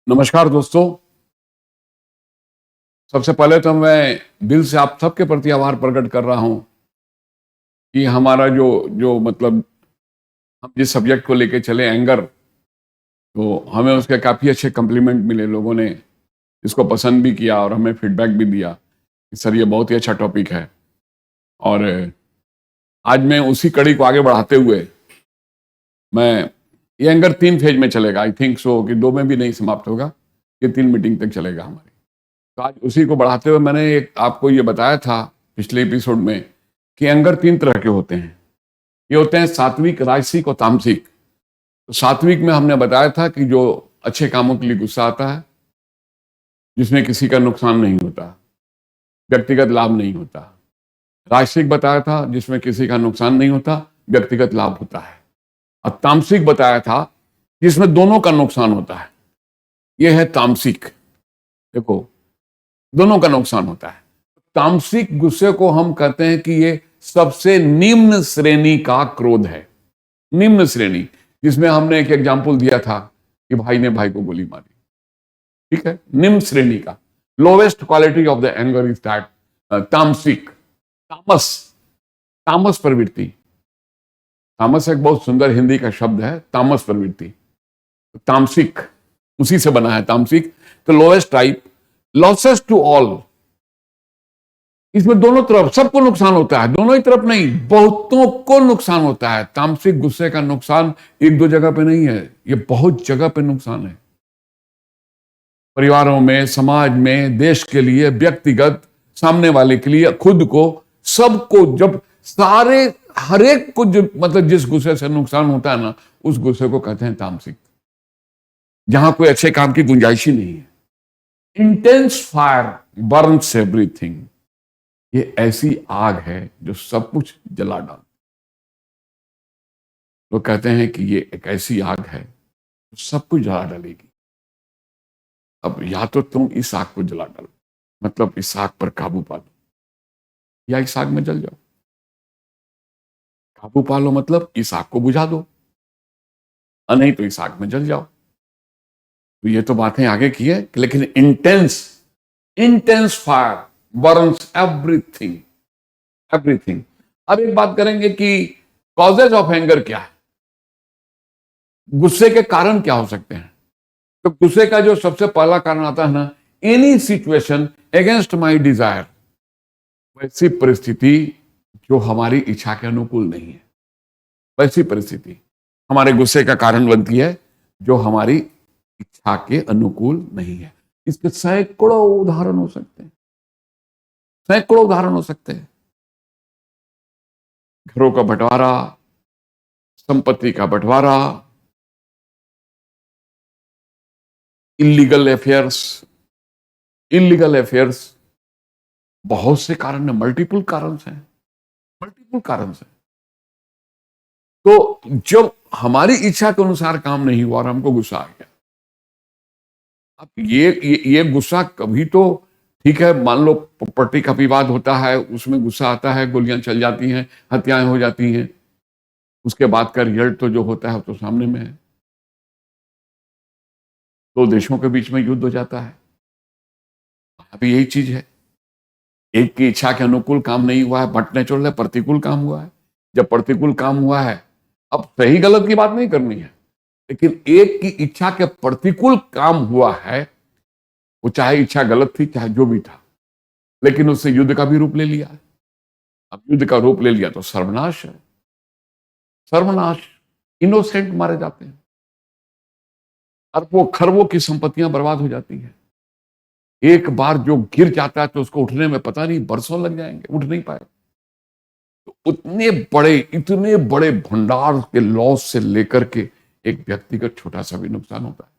नमस्कार दोस्तों। सबसे पहले तो मैं दिल से आप सबके प्रति आभार प्रकट कर रहा हूं कि हमारा जो जो मतलब हम जिस सब्जेक्ट को लेके चले एंगर, तो हमें उसके काफ़ी अच्छे कम्प्लीमेंट मिले। लोगों ने इसको पसंद भी किया और हमें फीडबैक भी दिया कि सर ये बहुत ही अच्छा टॉपिक है। और आज मैं उसी कड़ी को आगे बढ़ाते हुए मैं ये एंगर 3 फेज में चलेगा। आई थिंक सो कि 2 में भी नहीं समाप्त होगा, ये 3 मीटिंग तक चलेगा हमारी। तो आज उसी को बढ़ाते हुए मैंने एक आपको ये बताया था पिछले एपिसोड में कि एंगर 3 तरह के होते हैं। ये होते हैं सात्विक, राजसिक और तामसिक। तो सात्विक में हमने बताया था कि जो अच्छे कामों के लिए गुस्सा आता है, जिसमें किसी का नुकसान नहीं होता, व्यक्तिगत लाभ नहीं होता। राजसिक बताया था जिसमें किसी का नुकसान नहीं होता, व्यक्तिगत लाभ होता है। और तामसिक बताया था जिसमें दोनों का नुकसान होता है। यह है तामसिक। देखो, दोनों का नुकसान होता है। तामसिक गुस्से को हम कहते हैं कि ये सबसे निम्न श्रेणी का क्रोध है। निम्न श्रेणी, जिसमें हमने एक एग्जाम्पल दिया था कि भाई ने भाई को गोली मारी। ठीक है, निम्न श्रेणी का, lowest quality of the anger is that तामसिक। तामस, तामस प्रवृत्ति। तामस एक बहुत सुंदर हिंदी का शब्द है, तामस प्रवृत्ति। तामसिक उसी से बना है, तामसिक। तो lowest type, losses to all. इसमें दोनों तरफ सबको नुकसान होता है, दोनों ही तरफ नहीं, बहुतों को नुकसान होता है। तामसिक गुस्से का नुकसान एक दो जगह पे नहीं है, ये बहुत जगह पे नुकसान है। परिवारों में, समाज में, देश के लिए, व्यक्तिगत, सामने वाले के लिए, खुद को, सबको, जब सारे हर एक को जो मतलब जिस गुस्से से नुकसान होता है ना, उस गुस्से को कहते हैं तामसिक, जहां कोई अच्छे काम की गुंजाइश ही नहीं है। Intense fire Burns everything. ये ऐसी आग है जो सब कुछ जला डाल। लोग कहते हैं कि ये एक ऐसी आग है जो सब कुछ जला डालेगी। अब या तो तुम इस आग को जला डालो, मतलब इस आग पर काबू पा लो, या इस आग में जल जाओ। काबू पा लो मतलब इस आग को बुझा दो, और नहीं तो इस आग में जल जाओ। तो ये तो बातें आगे की है, लेकिन intense intense fire Burns everything, everything. अब एक बात करेंगे कि कॉजेज ऑफ एंगर क्या है, गुस्से के कारण क्या हो सकते हैं। तो गुस्से का जो सबसे पहला कारण आता है ना, any situation against my desire. वैसी परिस्थिति जो हमारी इच्छा के अनुकूल नहीं है, वैसी परिस्थिति हमारे गुस्से का कारण बनती है जो हमारी इच्छा के अनुकूल नहीं है। इसके सैकड़ों उदाहरण हो सकते हैं, सैकड़ों उदाहरण हो सकते हैं। घरों का बंटवारा, संपत्ति का बंटवारा, इलीगल अफेयर्स, इलीगल अफेयर्स। बहुत से कारण है, मल्टीपल कारण हैं, मल्टीपल कारण हैं। तो जब हमारी इच्छा के अनुसार काम नहीं हुआ और हमको गुस्सा आ गया, अब ये गुस्सा कभी तो ठीक है, मान लो प्रॉपर्टी का विवाद होता है, उसमें गुस्सा आता है, गोलियां चल जाती हैं, हत्याएं हो जाती हैं, उसके बाद का रिजल्ट तो जो होता है तो सामने में है। दो देशों के बीच में युद्ध हो जाता है। अभी यही चीज है, एक की इच्छा के अनुकूल काम नहीं हुआ है, बट नेचुरल है, प्रतिकूल काम हुआ है। जब प्रतिकूल काम हुआ है, अब सही गलत की बात नहीं करनी है, लेकिन एक की इच्छा के प्रतिकूल काम हुआ है, वो चाहे इच्छा गलत थी चाहे जो भी था, लेकिन उससे युद्ध का भी रूप ले लिया है। अब युद्ध का रूप ले लिया तो सर्वनाश है, सर्वनाश। इनोसेंट मारे जाते हैं, अरबों खरबों की संपत्तियां बर्बाद हो जाती हैं। एक बार जो गिर जाता है तो उसको उठने में पता नहीं बरसों लग जाएंगे, उठ नहीं पाए। तो इतने बड़े भंडार के लॉस से लेकर के एक व्यक्तिगत छोटा सा भी नुकसान होता है,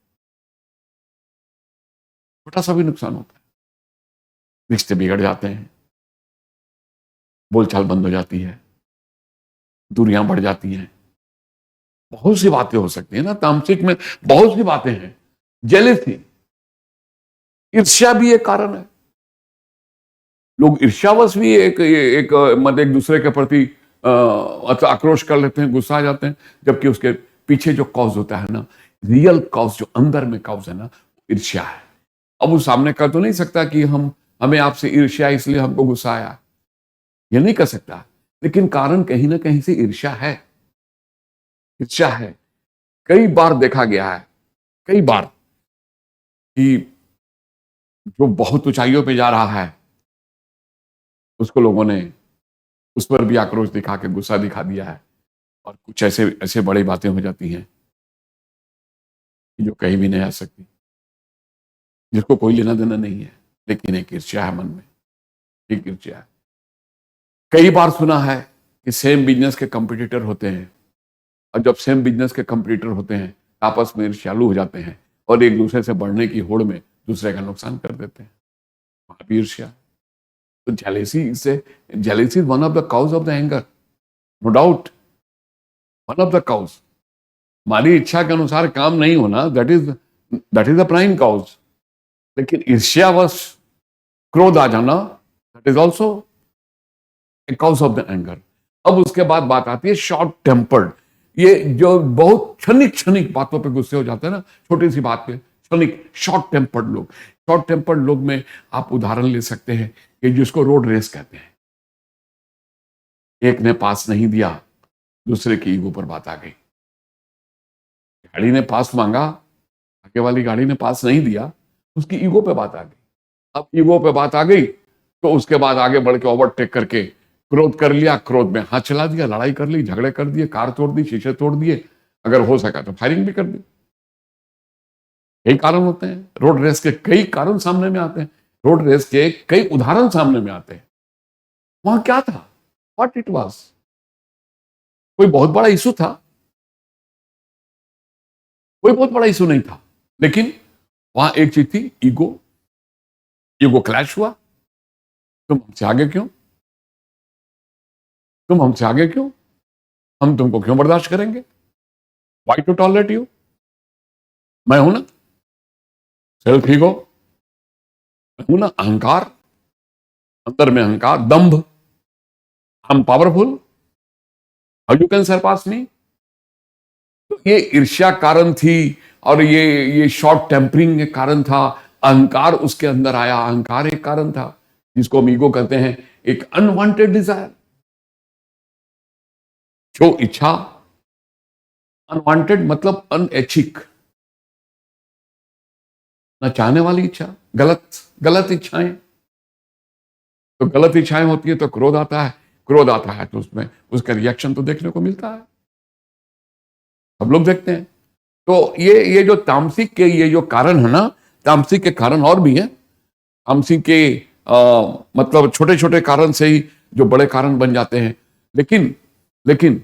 छोटा सा भी नुकसान होता है। रिश्ते बिगड़ जाते हैं, बोलचाल बंद हो जाती है, दूरियां बढ़ जाती हैं। बहुत सी बातें हो सकती है ना, तामसिक में बहुत सी बातें हैं। जेलसी, ईर्ष्या भी एक कारण है। लोग ईर्ष्यावश भी एक मतलब एक दूसरे के प्रति आक्रोश कर लेते हैं, गुस्सा आ जाते हैं, जबकि उसके पीछे जो कॉज होता है ना, रियल कॉज, जो अंदर में कॉज है ना, ईर्ष्या है। अब वो सामने कर तो नहीं सकता कि हमें आपसे ईर्ष्या इसलिए हमको गुस्सा आया, ये नहीं कर सकता, लेकिन कारण कहीं ना कहीं से ईर्ष्या है। ईर्ष्या है। कई बार देखा गया है, कई बार, कि जो बहुत ऊंचाइयों पे जा रहा है उसको लोगों ने उस पर भी आक्रोश दिखा के गुस्सा दिखा दिया है, और कुछ ऐसे ऐसे बड़ी बातें हो जाती हैं कि जो कहीं भी नहीं आ सकती, जिसको कोई लेना देना नहीं है, लेकिन एक ईर्ष्या है मन में, एक ईर्ष्या है। कई बार सुना है कि सेम बिजनेस के कंपटीटर होते हैं, और जब सेम बिजनेस के कंपटीटर होते हैं आपस में ईर्ष्यालु हो जाते हैं और एक दूसरे से बढ़ने की होड़ में दूसरे का नुकसान कर देते हैं। वहां भी ईर्ष्या। तो jealousy is one of the cause of the anger, no doubt, one of the cause. हमारी इच्छा के अनुसार काम नहीं होना, that is the prime cause. लेकिन ईर्ष्यावश क्रोध आ जाना, that is also a cause of the anger. अब उसके बाद बात आती है शॉर्ट टेम्पर्ड। ये जो बहुत क्षणिक क्षणिक बातों पे गुस्से हो जाते हैं ना, छोटी सी बात पे क्षणिक, शॉर्ट टेम्पर्ड लोग। शॉर्ट टेम्पर्ड लोग में आप उदाहरण ले सकते हैं कि जिसको रोड रेस कहते हैं। एक ने पास नहीं दिया, दूसरे की ईगो पर बात आ गई। गाड़ी ने पास मांगा, आगे वाली गाड़ी ने पास नहीं दिया, उसकी ईगो पे बात आ गई। अब ईगो पे बात आ गई तो उसके बाद आगे बढ़ के ओवरटेक करके क्रोध कर लिया, क्रोध में हाथ चला दिया, लड़ाई कर ली, झगड़े कर दिए, कार तोड़ दी, शीशे तोड़ दिए, अगर हो सका तो फायरिंग भी कर दी। कई कारण होते हैं, रोड रेस के कई कारण सामने में आते हैं, रोड रेस के कई उदाहरण सामने में आते हैं। वहां क्या था? What it was? कोई बहुत बड़ा इशू था? कोई बहुत बड़ा इशू नहीं था, लेकिन वहां एक चीज थी, ईगो। ईगो क्लैश हुआ। तुम हमसे आगे क्यों? तुम हमसे आगे क्यों? हम तुमको क्यों बर्दाश्त करेंगे? Why to tolerate you? मैं हूं ना, सेल्फ ईगो, मैं हूं ना, अहंकार, अंदर में अहंकार, दंभ, हम powerful, how you can surpass me? तो ये ईर्ष्या कारण थी, और ये शॉर्ट टेम्परिंग एक कारण था, अहंकार उसके अंदर आया, अहंकार एक कारण था, जिसको हम ईगो कहते हैं, एक अनवांटेड डिजायर। जो इच्छा अनवांटेड मतलब अनैच्छिक, न चाहने वाली इच्छा, गलत गलत इच्छाएं। तो गलत इच्छाएं होती है तो क्रोध आता है, क्रोध आता है तो उसमें उसका रिएक्शन तो देखने को मिलता है, सब लोग देखते हैं। तो ये जो तामसिक के ये जो कारण है ना, तामसिक के कारण और भी हैं। तामसिक के मतलब छोटे छोटे कारण से ही जो बड़े कारण बन जाते हैं, लेकिन लेकिन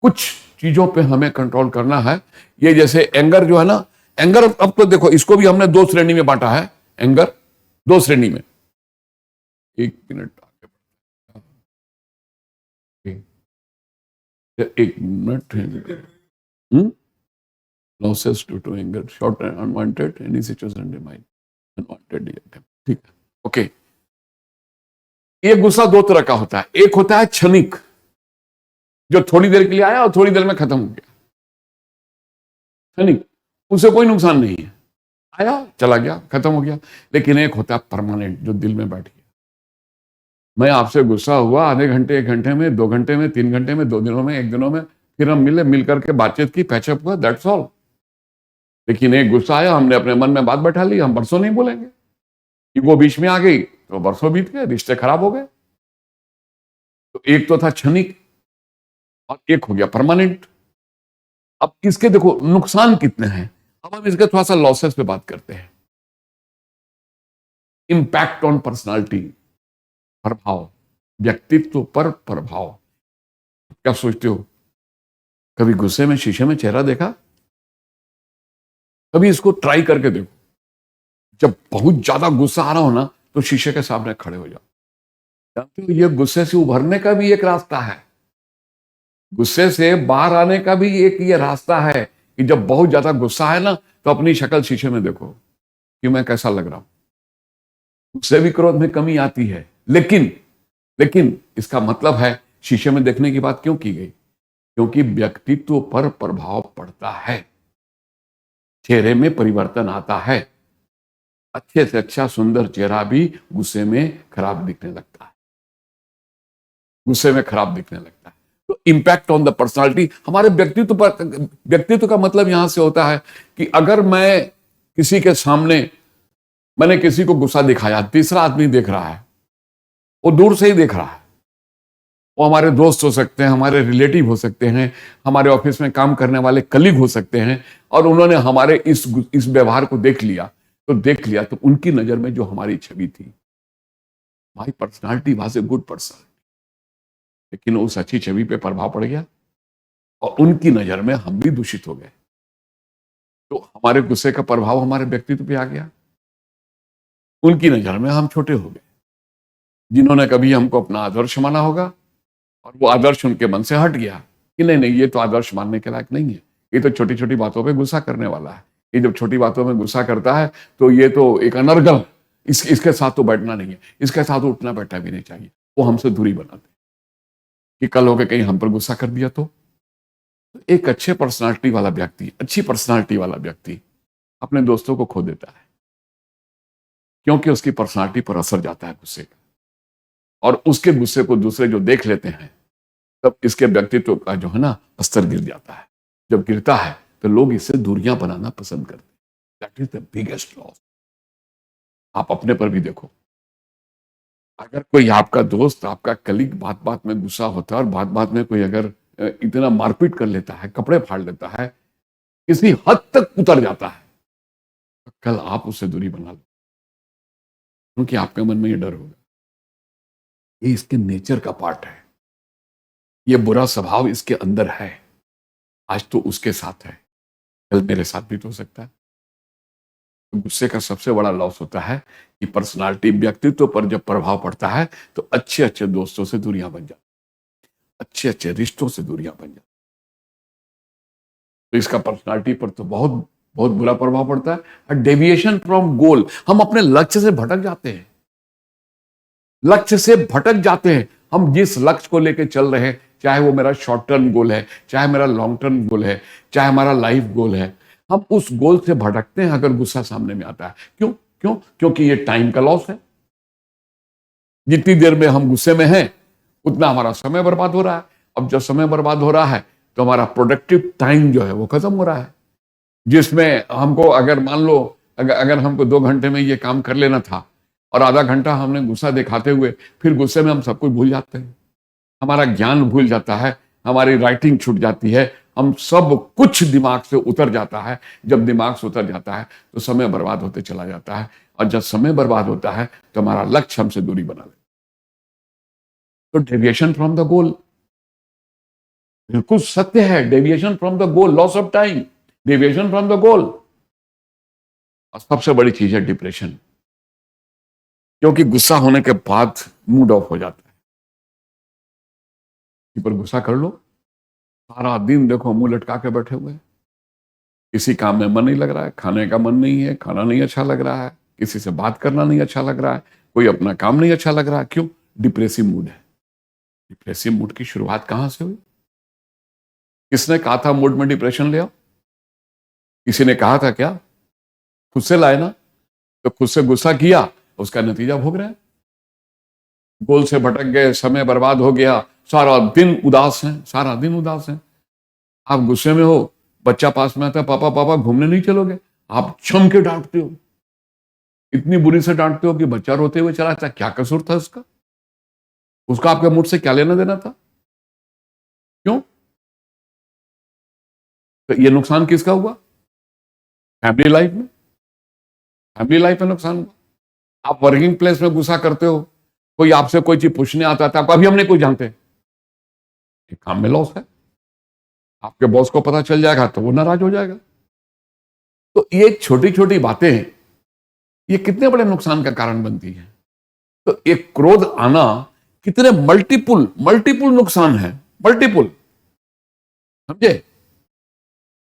कुछ चीजों पे हमें कंट्रोल करना है। ये जैसे एंगर जो है ना, एंगर अब तो देखो, इसको भी हमने दो श्रेणी में बांटा है, एंगर दो श्रेणी में। एक मिनट आगे एक minute. Losses due to anger, short and unwanted, any situation demand unwanted, ठीक है, ओके। ये गुस्सा दो तरह का होता है। एक होता है क्षणिक, जो थोड़ी देर के लिए आया और थोड़ी देर में खत्म हो गया, क्षणिक, उसे कोई नुकसान नहीं है, आया चला गया, खत्म हो गया। लेकिन एक होता है परमानेंट, जो दिल में बैठ गया। मैं आपसे गुस्सा हुआ, आधे घंटे, एक घंटे में, 2 घंटे में, 3 घंटे में, 2 दिनों में, 1 दिनों में, फिर हम मिले, मिल करके बातचीत की, पैचअप हुआ, दैट्स ऑल। लेकिन एक गुस्सा आया, हमने अपने मन में बात बैठा ली, हम बरसों नहीं बोलेंगे, वो बीच में आ गई तो बरसों बीत गए, रिश्ते खराब हो गए। तो एक तो था क्षणिक और एक हो गया परमानेंट। अब इसके देखो नुकसान कितने हैं। अब हम इसके थोड़ा सा लॉसेस पे बात करते हैं। इंपैक्ट ऑन पर्सनालिटी, प्रभाव, व्यक्तित्व पर प्रभाव। क्या सोचते हो, कभी गुस्से में शीशे में चेहरा देखा? कभी इसको ट्राई करके देखो। जब बहुत ज्यादा गुस्सा आ रहा हो ना, तो शीशे के सामने खड़े हो जाओ। जानते हो, ये गुस्से से उभरने का भी एक रास्ता है। गुस्से से बाहर आने का भी एक ये रास्ता है कि जब बहुत ज्यादा गुस्सा है ना, तो अपनी शक्ल शीशे में देखो कि मैं कैसा लग रहा हूं। उससे भी क्रोध में कमी आती है, लेकिन लेकिन इसका मतलब है, शीशे में देखने की बात क्यों की गई? क्योंकि व्यक्तित्व पर प्रभाव पड़ता है। चेहरे में परिवर्तन आता है। अच्छे से अच्छा सुंदर चेहरा भी गुस्से में खराब दिखने लगता है, गुस्से में खराब दिखने लगता है। तो इम्पैक्ट ऑन द पर्सनालिटी, हमारे व्यक्तित्व पर, व्यक्तित्व का मतलब यहां से होता है कि अगर मैं किसी के सामने, मैंने किसी को गुस्सा दिखाया, तीसरा आदमी देख रहा है, वो दूर से ही देख रहा है, वो हमारे दोस्त हो सकते हैं, हमारे रिलेटिव हो सकते हैं, हमारे ऑफिस में काम करने वाले कलीग हो सकते हैं, और उन्होंने हमारे इस व्यवहार को देख लिया, तो उनकी नजर में जो हमारी छवि थी, माई personality was a good person, लेकिन उस अच्छी छवि पे प्रभाव पड़ गया और उनकी नजर में हम भी दूषित हो गए, तो हमारे गुस्से का प्रभाव हमारे व्यक्तित्व पे आ गया, उनकी नजर में हम छोटे हो गए। जिन्होंने कभी हमको अपना आदर्श माना होगा और वो आदर्श उनके मन से हट गया कि नहीं नहीं, ये तो आदर्श मानने के लायक नहीं है, ये तो छोटी छोटी बातों पे गुस्सा करने वाला है, ये जब छोटी बातों में गुस्सा करता है तो ये तो एक अनर्गल, इसके साथ तो बैठना नहीं है, इसके साथ तो उठना बैठना भी नहीं चाहिए। वो हमसे दूरी बनाते कि कल होकर कहीं हम पर गुस्सा कर दिया तो। एक अच्छे पर्सनालिटी वाला व्यक्ति, अच्छी पर्सनालिटी वाला व्यक्ति अपने दोस्तों को खो देता है, क्योंकि उसकी पर्सनालिटी पर असर जाता है गुस्से का, और उसके गुस्से को दूसरे जो देख लेते हैं, तब इसके व्यक्तित्व का जो है ना स्तर गिर जाता है। जब गिरता है तो लोग इससे दूरियां बनाना पसंद करते हैं। That is the biggest loss. आप अपने पर भी देखो, अगर कोई आपका दोस्त, आपका कलीग बात बात में गुस्सा होता है और बात बात में कोई अगर इतना मारपीट कर लेता है, कपड़े फाड़ लेता है, किसी हद तक उतर जाता है, तो कल आप उससे दूरी बना लो, क्योंकि आपके मन में ये डर होगा, ये इसके नेचर का पार्ट है, ये बुरा स्वभाव इसके अंदर है, आज तो उसके साथ है, कल मेरे साथ भी तो हो सकता है। तो गुस्से का सबसे बड़ा लॉस होता है कि पर्सनालिटी, व्यक्तित्व पर जब प्रभाव पड़ता है तो अच्छे अच्छे दोस्तों से दूरियां बन जाती, अच्छे अच्छे रिश्तों से दूरियां बन जाती। तो इसका पर्सनालिटी पर तो बहुत बहुत बुरा प्रभाव पड़ता है। डेविएशन फ्रॉम गोल, हम अपने लक्ष्य से भटक जाते हैं, लक्ष्य से भटक जाते हैं। हम जिस लक्ष्य को लेकर चल रहे हैं, चाहे वो मेरा शॉर्ट टर्म गोल है, चाहे मेरा लॉन्ग टर्म गोल है, चाहे हमारा लाइफ गोल है, हम उस गोल से भटकते हैं अगर गुस्सा सामने में आता है। क्यों क्यों क्योंकि ये टाइम का लॉस है। जितनी देर में हम गुस्से में हैं, उतना हमारा समय बर्बाद हो रहा है। अब जब समय बर्बाद हो रहा है तो हमारा प्रोडक्टिव टाइम जो है वो खत्म हो रहा है, जिसमें हमको, अगर मान लो अगर हमको 2 घंटे में ये काम कर लेना था और आधा घंटा हमने गुस्सा दिखाते हुए, फिर गुस्से में हम सब कुछ भूल जाते हैं, हमारा ज्ञान भूल जाता है, हमारी राइटिंग छूट जाती है, हम सब कुछ दिमाग से उतर जाता है। जब दिमाग से उतर जाता है तो समय बर्बाद होते चला जाता है, और जब समय बर्बाद होता है तो हमारा लक्ष्य हमसे दूरी बना लेता है। तो डेविएशन फ्रॉम द गोल, बिल्कुल सत्य है, deviation from the goal, loss of time, deviation from the goal. और सबसे बड़ी चीज है डिप्रेशन, क्योंकि गुस्सा होने के बाद मूड ऑफ हो जाता है। किसी पर गुस्सा कर लो, सारा दिन देखो मुंह लटका के बैठे हुए हैं, किसी काम में मन नहीं लग रहा है, खाने का मन नहीं है, खाना नहीं अच्छा लग रहा है, किसी से बात करना नहीं अच्छा लग रहा है, कोई अपना काम नहीं अच्छा लग रहा है। क्यों? डिप्रेसिव मूड है। डिप्रेसिव मूड की शुरुआत कहां से हुई? किसने कहा था मूड में डिप्रेशन ले आओ? किसी ने कहा था क्या? खुद से लाए ना। तो खुद से गुस्सा किया, उसका नतीजा भोग रहे हैं। गोल से भटक गए, समय बर्बाद हो गया, सारा दिन उदास हैं, सारा दिन उदास हैं। आप गुस्से में हो, बच्चा पास में आता है, पापा पापा घूमने नहीं चलोगे, आप छम के डांटते हो, इतनी बुरी से डांटते हो कि बच्चा रोते हुए चला जाता। क्या कसूर था उसका? उसका आपके मूड से क्या लेना देना था? क्यों? तो ये नुकसान किसका हुआ? फैमिली लाइफ में, फैमिली लाइफ में नुकसान हुआ। आप वर्किंग प्लेस में गुस्सा करते हो, कोई आपसे कोई चीज पूछने आता था, अभी हम नहीं कोई जानते, काम में लॉस है। आपके बॉस को पता चल जाएगा तो वो नाराज हो जाएगा। तो ये छोटी छोटी बातें, ये कितने बड़े नुकसान का कारण बनती है। तो एक क्रोध आना कितने मल्टीपुल मल्टीपुल नुकसान है, मल्टीपुल, समझे?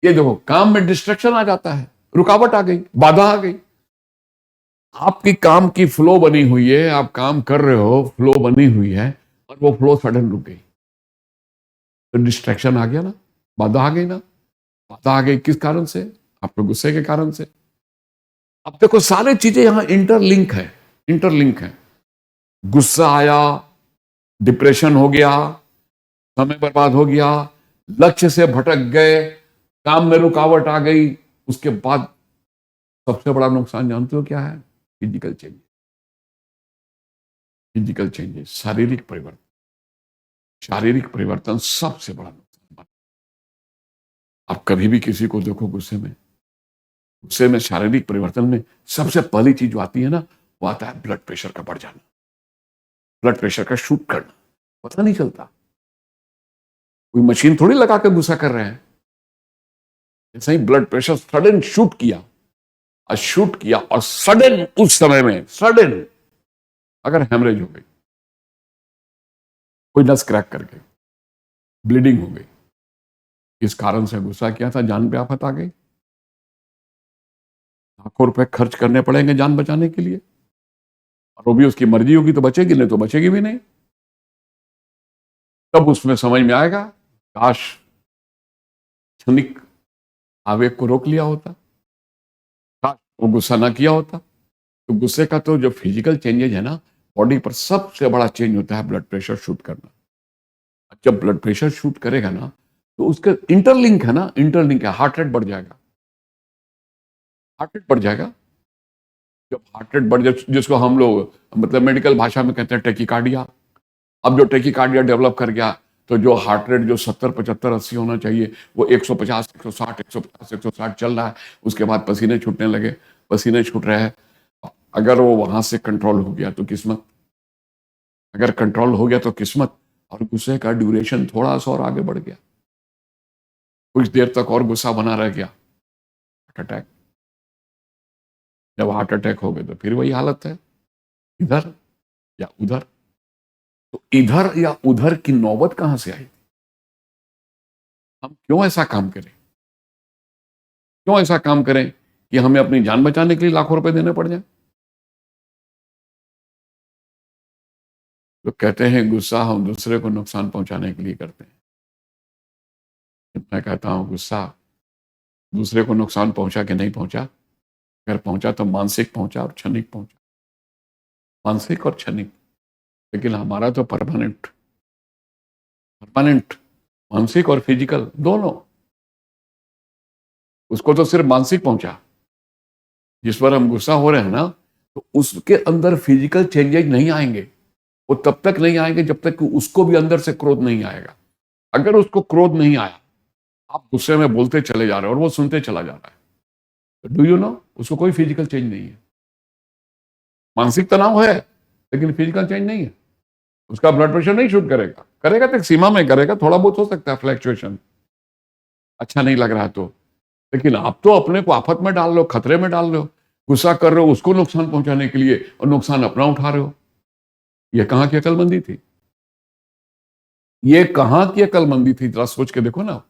ये देखो, काम में डिस्ट्रक्शन आ जाता है, रुकावट आ गई, बाधा आ गई। आपकी काम की फ्लो बनी हुई है, आप काम कर रहे हो, फ्लो बनी हुई है, और वो फ्लो सडन रुक गई, तो डिस्ट्रैक्शन आ गया ना, बाधा आ गई ना। बाधा आ गई किस कारण से? आपके गुस्से के कारण से। अब देखो सारी चीजें यहां इंटरलिंक है। गुस्सा आया, डिप्रेशन हो गया, समय बर्बाद हो गया, लक्ष्य से भटक गए, काम में रुकावट आ गई, उसके बाद सबसे बड़ा नुकसान जानते हो क्या है? फिजिकल चेंजेस, शारीरिक परिवर्तन सबसे बड़ा नुकसान। आप कभी भी किसी को देखो गुस्से में शारीरिक परिवर्तन में सबसे पहली चीज जो आती है ना, वो आता है ब्लड प्रेशर का बढ़ जाना, ब्लड प्रेशर का शूट करना। पता नहीं चलता, कोई मशीन थोड़ी लगा के गुस्सा कर रहे हैं। जैसे ही ब्लड प्रेशर सडन शूट किया और सडन उस समय में अगर हेमरेज हो गई, कोई नस क्रैक कर गई, ब्लीडिंग हो गई, इस कारण से गुस्सा किया था, जान पे आफत आ गई, लाखों रुपए खर्च करने पड़ेंगे जान बचाने के लिए, और वो भी उसकी मर्जी होगी तो बचेगी, नहीं तो बचेगी भी नहीं। तब उसमें समझ में आएगा, काश क्षणिक आवेग को रोक लिया होता, काश वो गुस्सा ना किया होता। तो गुस्से का तो जो फिजिकल चेंजेज है ना, बॉडी पर सबसे बड़ा चेंज होता है ब्लड प्रेशर शूट करना। जब ब्लड प्रेशर शूट करेगा ना, तो उसका इंटरलिंक है, हार्ट रेट बढ़ जाएगा। जब हार्ट रेट बढ़ जाए, जिसको हम लोग मतलब मेडिकल भाषा में कहते हैं टेकिकार्डिया। अब जो टेकिकार्डिया डेवलप कर गया, तो जो हार्ट रेट जो 70, 75, 80 होना चाहिए, वो 150, 160, 150, 160 चल रहा है। उसके बाद पसीने छूटने लगे, पसीने छूट रहे हैं। अगर वो वहां से कंट्रोल हो गया तो किस्मत, और गुस्से का ड्यूरेशन थोड़ा सा और आगे बढ़ गया, कुछ देर तक और गुस्सा बना रह गया, हार्ट अटैक। जब हार्ट अटैक हो गए तो फिर वही हालत है, इधर या उधर। तो इधर या उधर की नौबत कहां से आई? हम क्यों ऐसा काम करें कि हमें अपनी जान बचाने के लिए लाखों रुपए देने पड़ जाए? तो कहते हैं गुस्सा हम दूसरे को नुकसान पहुंचाने के लिए करते हैं। मैं कहता हूं गुस्सा दूसरे को नुकसान पहुंचा के नहीं पहुंचा, अगर पहुंचा तो मानसिक पहुंचा और क्षणिक पहुंचा, मानसिक और क्षणिक। लेकिन हमारा तो परमानेंट, मानसिक और फिजिकल दोनों। उसको तो सिर्फ मानसिक पहुंचा, जिस पर हम गुस्सा हो रहे हैं ना, तो उसके अंदर फिजिकल चेंजेस नहीं आएंगे। वो तब तक नहीं आएंगे जब तक कि उसको भी अंदर से क्रोध नहीं आएगा। अगर उसको क्रोध नहीं आया, आप गुस्से में बोलते चले जा रहे हो और वो सुनते चला जा रहा है, डू यू नो, उसको कोई फिजिकल चेंज नहीं है। मानसिक तनाव है लेकिन फिजिकल चेंज नहीं है। उसका ब्लड प्रेशर नहीं शूट करेगा तो एक सीमा में करेगा, थोड़ा बहुत हो सकता है फ्लैक्चुएशन, अच्छा नहीं लग रहा तो। लेकिन आप तो अपने को आफत में डाल रहे हो, खतरे में डाल रहे हो, गुस्सा कर रहे हो उसको नुकसान पहुंचाने के लिए, और नुकसान अपना उठा रहे हो। ये कहां की अकलमंदी थी? जरा सोच के देखो ना।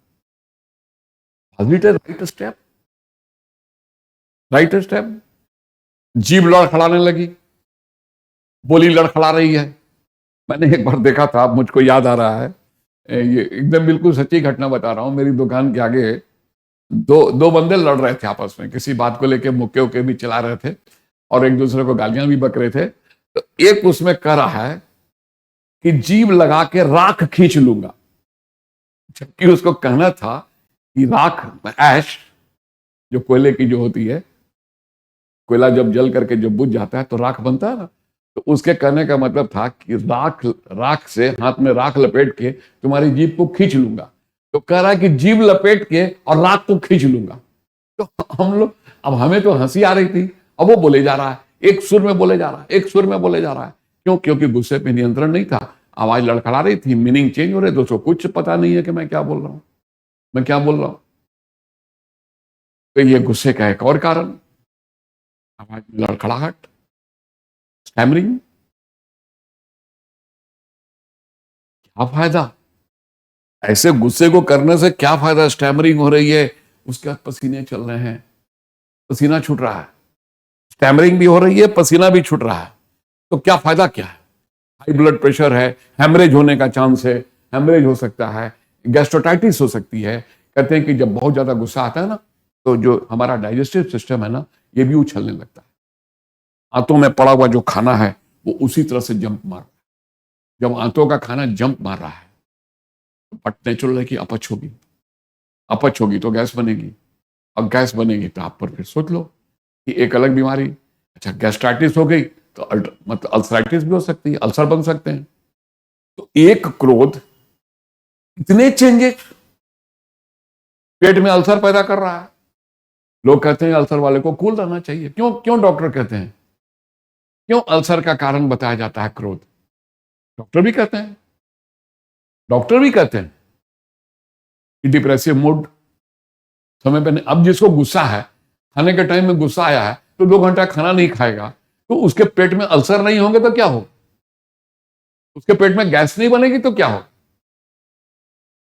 Right step. जीभ लड़खड़ाने लगी, बोली लड़खड़ा रही है। मैंने एक बार देखा था, मुझको याद आ रहा है, ये एकदम बिल्कुल सच्ची घटना बता रहा हूं। मेरी दुकान के आगे दो बंदे लड़ रहे थे आपस में, किसी बात को लेके मुक्के उक्के भी चला रहे थे और एक दूसरे को गालियां भी बक रहे थे। तो एक उसमें कह रहा है कि जीभ लगा के राख खींच लूंगा, जबकि उसको कहना था कि राख, ऐश जो कोयले की जो होती है, कोयला जब जल करके जब बुझ जाता है तो राख बनता है ना। तो उसके कहने का मतलब था कि राख से, हाथ में राख लपेट के तुम्हारी जीभ को खींच लूंगा। तो कह रहा है कि जीभ लपेट के और राख को खींच लूंगा। तो हम लोग, अब हमें तो हंसी आ रही थी, अब वो बोले जा रहा है, एक सुर में बोले जा रहा है। क्यों? क्योंकि गुस्से पे नियंत्रण नहीं था, आवाज लड़खड़ा रही थी, मीनिंग चेंज हो रहे, दोस्तों कुछ पता नहीं है कि मैं क्या बोल रहा हूं। तो ये गुस्से का एक और कारण, आवाज में लड़खड़ाहट, स्टैमरिंग। क्या फायदा? ऐसे गुस्से को करने से क्या फायदा? स्टैमरिंग हो रही है, उसके बाद पसीने चल रहे हैं, पसीना छूट रहा है, स्टैमरिंग भी हो रही है, पसीना भी छूट रहा है, तो क्या फायदा क्या है? हाई ब्लड प्रेशर है, हेमरेज होने का चांस है, हेमरेज हो सकता है, गैस्ट्रोटाइटिस हो सकती है। कहते हैं कि जब बहुत ज्यादा गुस्सा आता है ना, तो जो हमारा डाइजेस्टिव सिस्टम है ना, ये भी उछलने लगता है। आंतों में पड़ा हुआ जो खाना है वो उसी तरह से जंप मार रहा है। जब आंतों का खाना जंप मार रहा है तो बट नेचुरल है कि अपच होगी। अपच होगी तो गैस बनेगी, और गैस बनेगी तो आप पर फिर सोच लो कि एक अलग बीमारी, अच्छा गैस्ट्राइटिस हो गई तो मतलब अल्सराइटिस भी हो सकती है, अल्सर बन सकते हैं। तो एक क्रोध इतने चेंजेस पेट में अल्सर पैदा कर रहा है। लोग कहते हैं अल्सर वाले को कूल रहना चाहिए। क्यों क्यों डॉक्टर कहते हैं? क्यों अल्सर का कारण बताया जाता है क्रोध? डॉक्टर भी कहते हैं, डॉक्टर भी कहते हैं कि डिप्रेसिव मूड समय पे नहीं। अब जिसको गुस्सा है, खाने के टाइम में गुस्सा आया है तो 2 घंटा खाना नहीं खाएगा, तो उसके पेट में अल्सर नहीं होंगे तो क्या हो? उसके पेट में गैस नहीं बनेगी तो क्या हो?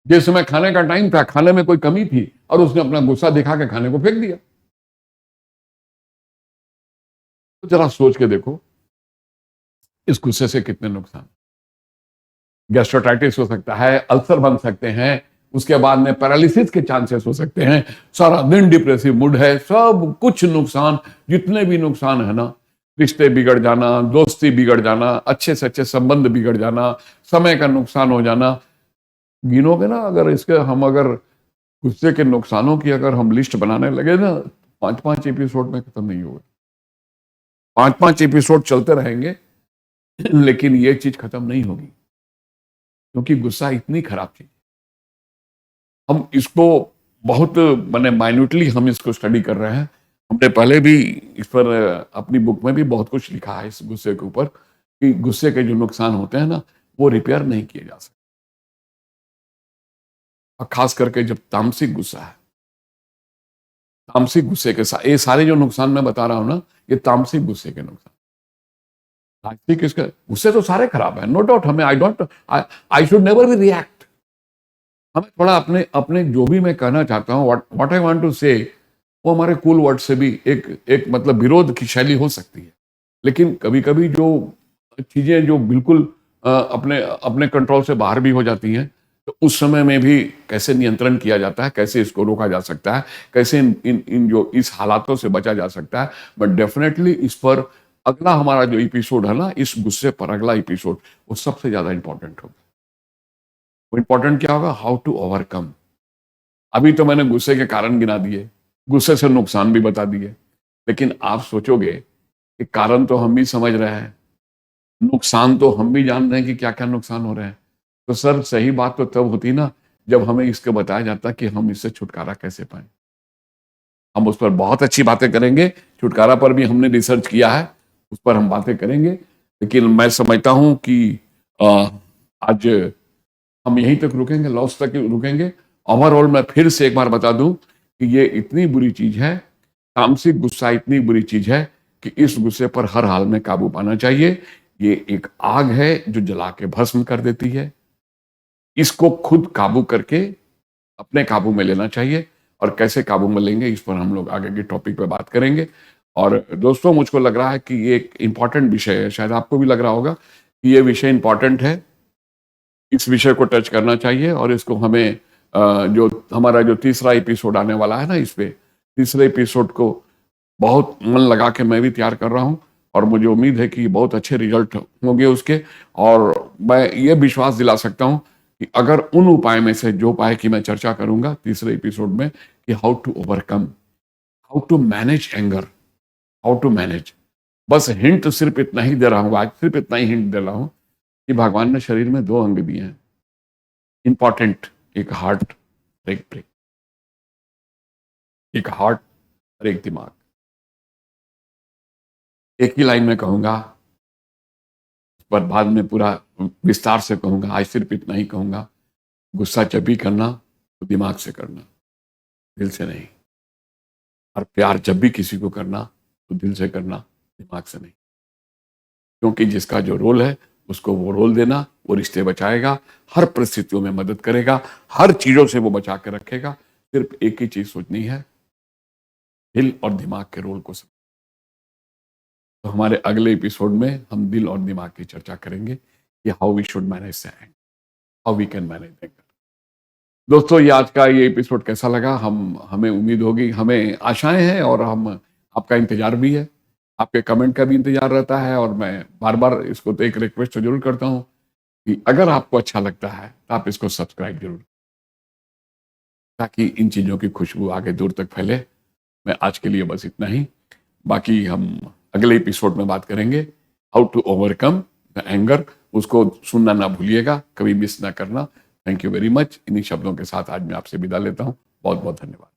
जिस समय खाने का टाइम था, खाने में कोई कमी थी और उसने अपना गुस्सा दिखा के खाने को फेंक दिया। तो जरा सोच के देखो इस गुस्से से कितने नुकसान। गैस्ट्रोटाइटिस हो सकता है, अल्सर बन सकते हैं, उसके बाद में पैरालिसिस के चांसेस हो सकते हैं, सारा दिन डिप्रेसिव मूड है, सब कुछ नुकसान। जितने भी नुकसान है ना, रिश्ते बिगड़ जाना, दोस्ती बिगड़ जाना, अच्छे से अच्छे संबंध बिगड़ जाना, समय का नुकसान हो जाना, गिनोगे ना अगर इसके हम अगर गुस्से के नुकसानों की अगर हम लिस्ट बनाने लगे ना, 5-5 एपिसोड में खत्म नहीं होगा। 5-5 एपिसोड चलते रहेंगे लेकिन ये चीज खत्म नहीं होगी, क्योंकि गुस्सा इतनी खराब चीज। हम इसको बहुत माने माइन्यूटली हम इसको स्टडी कर रहे हैं। हमने पहले भी इस पर अपनी बुक में भी बहुत कुछ लिखा है इस गुस्से के ऊपर, कि गुस्से के जो नुकसान होते हैं ना, वो रिपेयर नहीं किए जा सकते। और खास करके जब तामसिक गुस्सा है, तामसिक गुस्से के साथ ये सारे जो नुकसान मैं बता रहा हूं ना, ये तामसिक गुस्से के नुकसान। तामसिक इसका गुस्से तो सारे खराब है, नो डाउट। हमें I should never be react. हमें थोड़ा अपने अपने जो भी मैं कहना चाहता हूँ, व्हाट आई वांट टू से, वो हमारे कूल वर्ड से भी एक एक मतलब विरोध की शैली हो सकती है। लेकिन कभी कभी जो चीजें जो बिल्कुल अपने अपने कंट्रोल से बाहर भी हो जाती हैं, तो उस समय में भी कैसे नियंत्रण किया जाता है, कैसे इसको रोका जा सकता है, कैसे इन जो इस हालातों से बचा जा सकता है। बट डेफिनेटली इस पर अगला हमारा जो एपिसोड है ना, इस गुस्से पर अगला एपिसोड वो सबसे ज्यादा इंपॉर्टेंट होगा। वो इंपॉर्टेंट क्या होगा? How to overcome. अभी तो मैंने गुस्से के कारण गिना दिए, गुस्से से नुकसान भी बता दिए, लेकिन आप सोचोगे कि कारण तो हम भी समझ रहे हैं, नुकसान तो हम भी जान रहे हैं कि क्या क्या नुकसान हो रहे हैं। तो सर सही बात तो तब होती ना जब हमें इसके बताया जाता कि हम इससे छुटकारा कैसे पाए। हम उस पर बहुत अच्छी बातें करेंगे, छुटकारा पर भी हमने रिसर्च किया है, उस पर हम बातें करेंगे। लेकिन मैं समझता हूं कि अ, आज हम यहीं तक रुकेंगे, लॉस तक रुकेंगे। ओवरऑल मैं फिर से एक बार बता दूं कि ये इतनी बुरी चीज है, तामसिक गुस्सा इतनी बुरी चीज है कि इस गुस्से पर हर हाल में काबू पाना चाहिए। ये एक आग है जो जला के भस्म कर देती है। इसको खुद काबू करके अपने काबू में लेना चाहिए, और कैसे काबू में लेंगे इस पर हम लोग आगे के टॉपिक पे बात करेंगे। और दोस्तों, मुझको लग रहा है कि ये एक इम्पॉर्टेंट विषय है, शायद आपको भी लग रहा होगा कि ये विषय इम्पॉर्टेंट है। इस विषय को टच करना चाहिए, और इसको हमें जो हमारा जो तीसरा एपिसोड आने वाला है ना, इस पे तीसरे एपिसोड को बहुत मन लगा के मैं भी तैयार कर रहा हूँ, और मुझे उम्मीद है कि बहुत अच्छे रिजल्ट होंगे उसके। और मैं ये विश्वास दिला सकता हूँ कि अगर उन उपाय में से जो उपाय की मैं चर्चा करूंगा तीसरे एपिसोड में, कि how to overcome, how to manage anger, how to manage, बस हिंट सिर्फ इतना ही दे रहा हूँ आज, सिर्फ इतना ही हिंट दे रहा हूँ कि भगवान ने शरीर में 2 अंग दिए हैं इंपॉर्टेंट, एक हार्ट, एक ब्रेन, एक हार्ट और एक दिमाग। एक ही लाइन में कहूंगा, पर बाद में पूरा विस्तार से कहूंगा, आज सिर्फ इतना ही कहूंगा। गुस्सा जब भी करना तो दिमाग से करना, दिल से नहीं। और प्यार जब भी किसी को करना तो दिल से करना, दिमाग से नहीं। क्योंकि जिसका जो रोल है उसको वो रोल देना, वो रिश्ते बचाएगा, हर परिस्थितियों में मदद करेगा, हर चीजों से वो बचा के रखेगा। सिर्फ एक ही चीज सोचनी है, दिल और दिमाग के रोल को समझ। तो हमारे अगले एपिसोड में हम दिल और दिमाग की चर्चा करेंगे कि how we should manage the anger, how we can manage anger. दोस्तों, ये आज का ये एपिसोड कैसा लगा? हमें उम्मीद होगी, हमें आशाएं हैं और हम आपका इंतजार भी है, आपके कमेंट का भी इंतजार रहता है। और मैं बार बार इसको तो एक रिक्वेस्ट तो जरूर करता हूँ कि अगर आपको अच्छा लगता है तो आप इसको सब्सक्राइब जरूर, ताकि इन चीज़ों की खुशबू आगे दूर तक फैले। मैं आज के लिए बस इतना ही, बाकी हम अगले एपिसोड में बात करेंगे how to overcome the anger. उसको सुनना ना भूलिएगा, कभी मिस ना करना। Thank you very much. इन्हीं शब्दों के साथ आज मैं आपसे विदा लेता हूँ। बहुत बहुत धन्यवाद।